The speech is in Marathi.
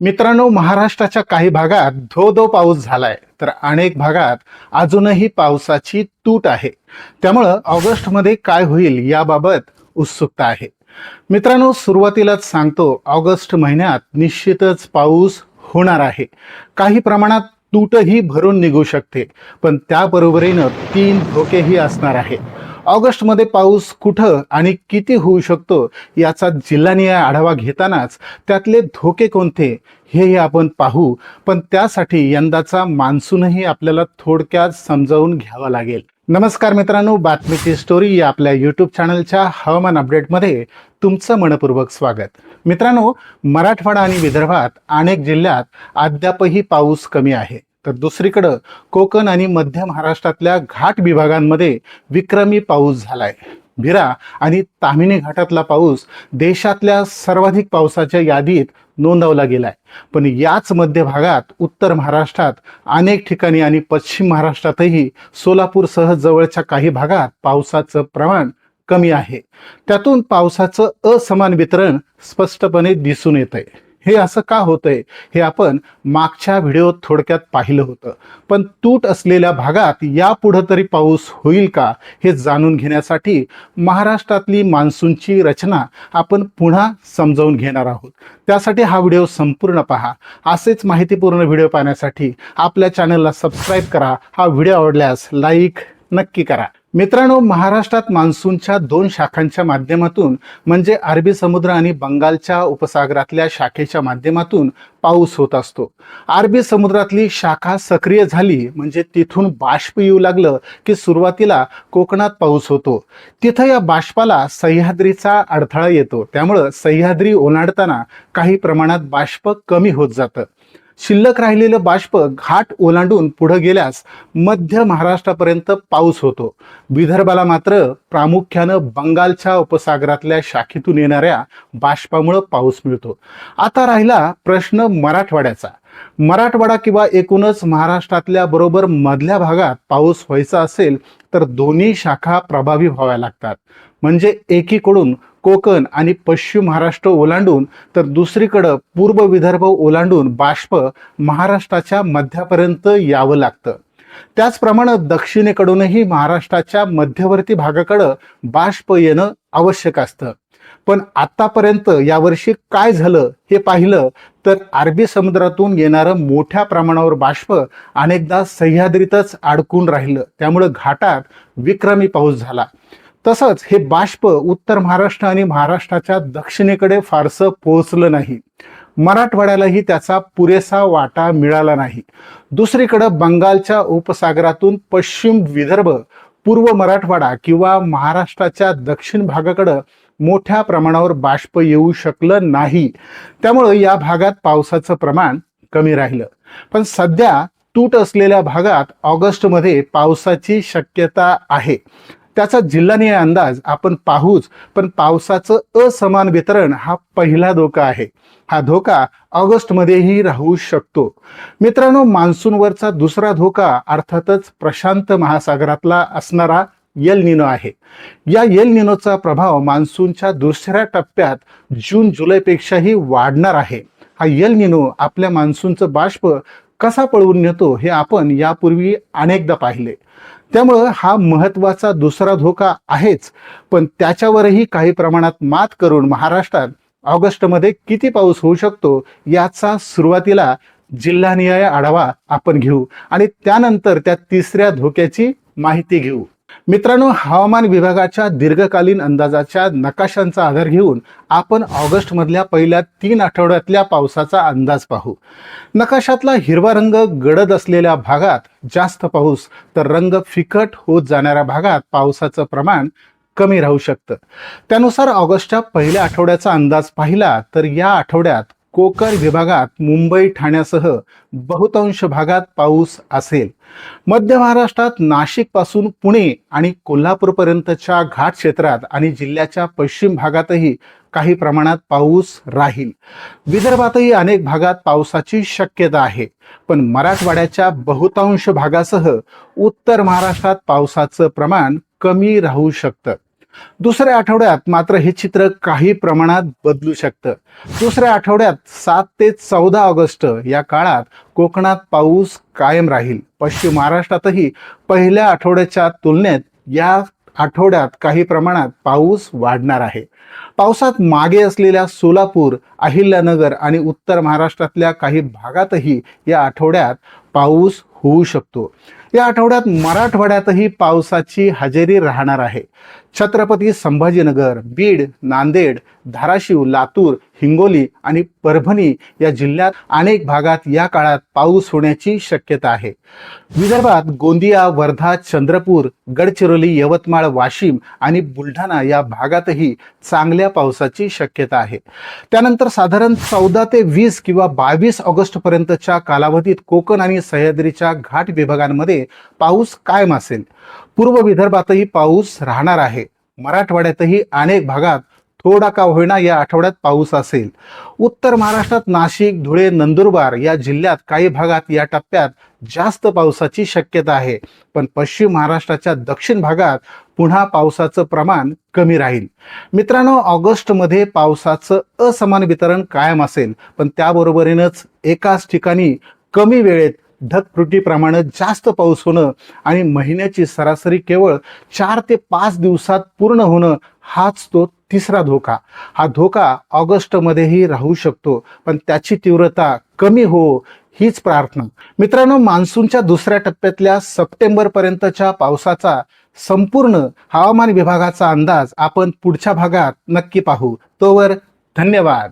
मित्रांनो, महाराष्ट्राच्या काही भागात धो पाऊस झालाय, तर अनेक भागात अजूनही पावसाची तूट आहे. त्यामुळं ऑगस्टमध्ये काय होईल याबाबत उत्सुकता आहे. मित्रांनो, सुरुवातीलाच सांगतो, ऑगस्ट महिन्यात निश्चितच पाऊस होणार आहे. काही प्रमाणात तूटही भरून निघू शकते, पण त्याबरोबरीनं 3 धोकेही असणार आहे. ऑगस्टमध्ये पाऊस कुठं आणि किती होऊ शकतो याचा जिल्हानिहाय आढावा घेतानाच त्यातले धोके कोणते हेही आपण पाहू. पण त्यासाठी यंदाचा मान्सूनही आपल्याला थोडक्यात समजावून घ्यावा लागेल. नमस्कार मित्रांनो, बातमीची स्टोरी या आपल्या यूट्यूब चॅनलच्या हवामान अपडेटमध्ये तुमचं मनपूर्वक स्वागत. मित्रांनो, मराठवाडा आणि विदर्भात अनेक जिल्ह्यात अद्यापही पाऊस कमी आहे, तर दुसरीकडं कोकण आणि मध्य महाराष्ट्रातल्या घाट विभागांमध्ये विक्रमी पाऊस झालाय. भिरा आणि ताम्हिणी घाटातला पाऊस देशातल्या सर्वाधिक पावसाच्या यादीत नोंदवला गेलाय. पण याच मध्य भागात उत्तर महाराष्ट्रात अनेक ठिकाणी आणि पश्चिम महाराष्ट्रातही सोलापूरसह जवळच्या काही भागात पावसाचं प्रमाण कमी आहे. त्यातून पावसाचं असमान वितरण स्पष्टपणे दिसून येतंय. हे असं का होतंय हे आपण मागच्या व्हिडिओत थोडक्यात पाहिलं होतं. पण तूट असलेल्या भागात यापुढे तरी पाऊस होईल का हे जाणून घेण्यासाठी महाराष्ट्रातली मान्सूनची रचना आपण पुन्हा समजावून घेणार आहोत. त्यासाठी हा व्हिडिओ संपूर्ण पहा. असेच माहितीपूर्ण व्हिडिओ पाहण्यासाठी आपल्या चॅनलला सबस्क्राईब करा. हा व्हिडिओ आवडल्यास लाईक नक्की करा. मित्रांनो, महाराष्ट्रात मान्सूनच्या 2 शाखांच्या माध्यमातून म्हणजे अरबी समुद्र आणि बंगालच्या उपसागरातल्या शाखेच्या माध्यमातून पाऊस होत असतो. अरबी समुद्रातली शाखा सक्रिय झाली म्हणजे तिथून बाष्प येऊ लागलं की सुरुवातीला कोकणात पाऊस होतो. तिथं या बाष्पाला सह्याद्रीचा अडथळा येतो, त्यामुळं सह्याद्री ओलांडताना काही प्रमाणात बाष्प कमी होत जातं. शिल्लक राहिलेलं बाष्प घाट ओलांडून पुढे गेल्यास मध्य महाराष्ट्रापर्यंत पाऊस होतो. विदर्भाला मात्र प्रामुख्यानं बंगालच्या उपसागरातल्या शाखेतून येणाऱ्या बाष्पामुळे पाऊस मिळतो. आता राहिला प्रश्न मराठवाड्याचा. मराठवाडा किंवा एकूणच महाराष्ट्रातल्या बरोबर मधल्या भागात पाऊस व्हायचा असेल तर दोन्ही शाखा प्रभावी व्हाव्या लागतात. म्हणजे एकीकडून कोकण आणि पश्चिम महाराष्ट्र ओलांडून तर दुसरीकडं पूर्व विदर्भ ओलांडून बाष्प महाराष्ट्राच्या मध्यापर्यंत यावं लागतं. त्याचप्रमाणे दक्षिणेकडूनही महाराष्ट्राच्या मध्यवर्ती भागाकडं बाष्प येणं आवश्यक असतं. पण आतापर्यंत यावर्षी काय झालं हे पाहिलं तर अरबी समुद्रातून येणारं मोठ्या प्रमाणावर बाष्प अनेकदा सह्याद्रीतच अडकून राहिलं, त्यामुळे घाटात विक्रमी पाऊस झाला. तसंच हे बाष्प उत्तर महाराष्ट्र आणि महाराष्ट्राच्या दक्षिणेकडे फारसं पोहोचलं नाही. मराठवाड्यालाही त्याचा पुरेसा वाटा मिळाला नाही. दुसरीकडं बंगालच्या उपसागरातून पश्चिम विदर्भ, पूर्व मराठवाडा किंवा महाराष्ट्राच्या दक्षिण भागाकडं मोठ्या प्रमाणावर बाष्प येऊ शकलं नाही. त्यामुळं या भागात पावसाचं प्रमाण कमी राहिलं. पण सध्या तूट असलेल्या भागात ऑगस्टमध्ये पावसाची शक्यता आहे. त्याचा जिल्हानिहाय अंदाज आपण पाहूच, पण पावसाचं असमान वितरण हा पहिला धोका आहे. हा धोका ऑगस्टमध्येही राहू शकतो. मित्रांनो, मान्सूनवरचा दुसरा धोका अर्थातच प्रशांत महासागरातला असणारा एल निनो आहे. या एल निनोचा प्रभाव मान्सूनच्या दुसऱ्या टप्प्यात जून जुलैपेक्षाही वाढणार आहे. हा एल निनो आपल्या मान्सूनचं बाष्प कसा पळवून नेतो हे आपण यापूर्वी अनेकदा पाहिले. त्यामुळं हा महत्त्वाचा दुसरा धोका आहेच, पण त्याच्यावरही काही प्रमाणात मात करून महाराष्ट्रात ऑगस्टमध्ये किती पाऊस होऊ शकतो याचा सुरुवातीला जिल्हानिहाय आढावा आपण घेऊ आणि त्यानंतर त्या तिसऱ्या धोक्याची माहिती घेऊ. मित्रांनो, हवामान विभागाच्या दीर्घकालीन अंदाजाच्या नकाशांचा आधार घेऊन आपण ऑगस्ट मधल्या पहिल्या 3 आठवड्यातल्या पावसाचा अंदाज पाहू. नकाशातला हिरवा रंग गडद असलेल्या भागात जास्त पाऊस, तर रंग फिकट होत जाणाऱ्या भागात पावसाचं प्रमाण कमी राहू शकतं. त्यानुसार ऑगस्टच्या पहिल्या आठवड्याचा अंदाज पाहिला तर या आठवड्यात कोकण विभागात मुंबई ठाण्यासह बहुतांश भागात पाऊस असेल. मध्य महाराष्ट्रात नाशिक पासून पुणे आणि कोल्हापूरपर्यंतच्या घाट क्षेत्रात आणि जिल्ह्याच्या पश्चिम भागातही काही प्रमाणात पाऊस राहील. विदर्भातही अनेक भागात पावसाची शक्यता आहे. पण मराठवाड्याच्या बहुतांश भागासह उत्तर महाराष्ट्रात पावसाचं प्रमाण कमी राहू शकतं. दुसऱ्या आठवड्यात मात्र हे चित्र काही प्रमाणात बदलू शकतं. दुसऱ्या आठवड्यात 7 ते 14 ऑगस्ट या काळात कोकणात पाऊस कायम राहील. पश्चिम महाराष्ट्रातही पहिल्या आठवड्याच्या तुलनेत या आठवड्यात काही प्रमाणात पाऊस वाढणार आहे. पावसात मागे असलेल्या सोलापूर, अहिल्यानगर आणि उत्तर महाराष्ट्रातल्या काही भागातही या आठवड्यात पाऊस होऊ शकतो. या आठवड्यात मराठवाड्यातही पावसाची हजेरी राहणार आहे. छत्रपती संभाजीनगर, बीड, नांदेड, धाराशिव, लातूर, हिंगोली आणि परभणी या जिल्ह्यात अनेक भागात या काळात पाऊस होण्याची शक्यता आहे. विदर्भात गोंदिया, वर्धा, चंद्रपूर, गडचिरोली, यवतमाळ, वाशिम आणि बुलढाणा या भागातही चांगल्या पावसाची शक्यता आहे. त्यानंतर साधारण 14 ते 20 किंवा 22 ऑगस्ट पर्यंतच्या कालावधीत कोकण आणि सह्याद्रीच्या घाट विभागांमध्ये पाऊस कायम असेल. पूर्व विदर्भातही पाऊस राहणार आहे. मराठवाड्यातही अनेक भागात थोडा का होईना या आठवड्यात पाऊस असेल. उत्तर महाराष्ट्रात नाशिक, धुळे, नंदुरबार या जिल्ह्यात काही भागात या टप्प्यात जास्त पावसाची शक्यता आहे. पण पश्चिम महाराष्ट्राच्या दक्षिण भागात पुन्हा पावसाचं प्रमाण कमी राहील. मित्रांनो, ऑगस्टमध्ये पावसाचं असमान वितरण कायम असेल, पण त्याबरोबरीनंच एकाच ठिकाणी कमी वेळेत ढगफुटीप्रमाणे जास्त पाऊस होणं आणि महिन्याची सरासरी केवळ 4 ते 5 दिवसात पूर्ण होणं हाच तो तिसरा धोका. हा धोका ऑगस्टमध्येही राहू शकतो, पण त्याची तीव्रता कमी हो हीच प्रार्थना. मित्रांनो, मान्सूनच्या दुसऱ्या टप्प्यातल्या सप्टेंबर पर्यंतच्या पावसाचा संपूर्ण हवामान विभागाचा अंदाज आपण पुढच्या भागात नक्की पाहू. तोवर धन्यवाद.